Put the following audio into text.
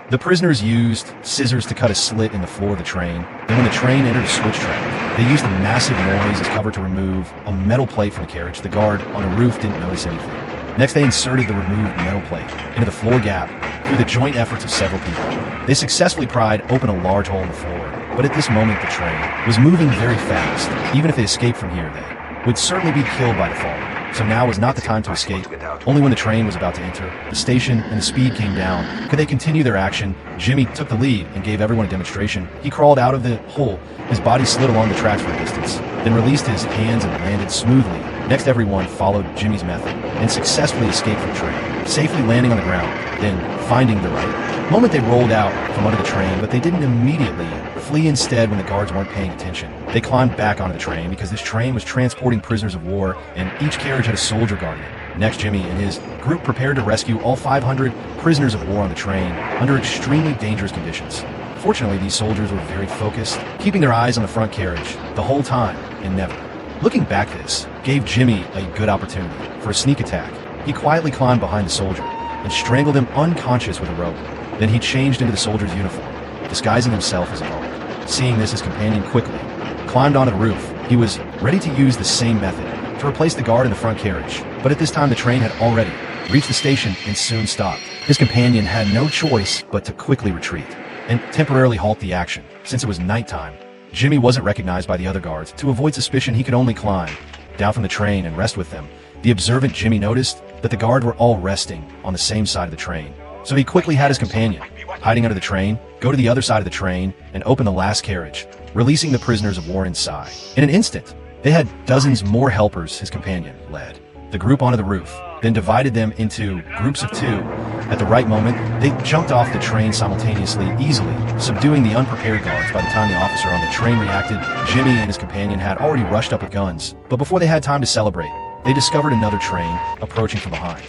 The prisoners used scissors to cut a slit in the floor of the train. Then when the train entered a switch track, they used a massive noise as cover to remove a metal plate from the carriage. The guard on the roof didn't notice anything. Next, they inserted the removed metal plate into the floor gap through the joint efforts of several people. They successfully pried open a large hole in the floor, but at this moment the train was moving very fast. Even if they escaped from here, they would certainly be killed by the fall. So now was not the time to escape. Only when the train was about to enter the station and the speed came down could they continue their action. Jimmy took the lead and gave everyone a demonstration. He crawled out of the hole. His body slid along the tracks for a distance, then released his hands and landed smoothly. Next, everyone followed Jimmy's method and successfully escaped from the train, safely landing on the ground, then finding the right moment they rolled out from under the train, but they didn't immediately flee. Instead, when the guards weren't paying attention, they climbed back onto the train because this train was transporting prisoners of war and each carriage had a soldier guarding it. Next, Jimmy and his group prepared to rescue all 500 prisoners of war on the train under extremely dangerous conditions. Fortunately, these soldiers were very focused, keeping their eyes on the front carriage the whole time and never. Looking back, this gave Jimmy a good opportunity for a sneak attack. He quietly climbed behind the soldier and strangled him unconscious with a rope. Then he changed into the soldier's uniform, disguising himself as a guard. Seeing this, his companion quickly climbed onto the roof. He was ready to use the same method to replace the guard in the front carriage, but at this time the train had already reached the station and soon stopped. His companion had no choice but to quickly retreat and temporarily halt the action. Since it was nighttime, Jimmy wasn't recognized by the other guards. To avoid suspicion, he could only climb down from the train and rest with them. The observant Jimmy noticed that the guard were all resting on the same side of the train. So he quickly had his companion, hiding under the train, go to the other side of the train and open the last carriage, releasing the prisoners of war inside. In an instant, they had dozens more helpers his companion led the group onto the roof, then divided them into groups of 2. At the right moment, they jumped off the train simultaneously, easily subduing the unprepared guards. By the time the officer on the train reacted, Jimmy and his companion had already rushed up with guns. But before they had time to celebrate, they discovered another train approaching from behind.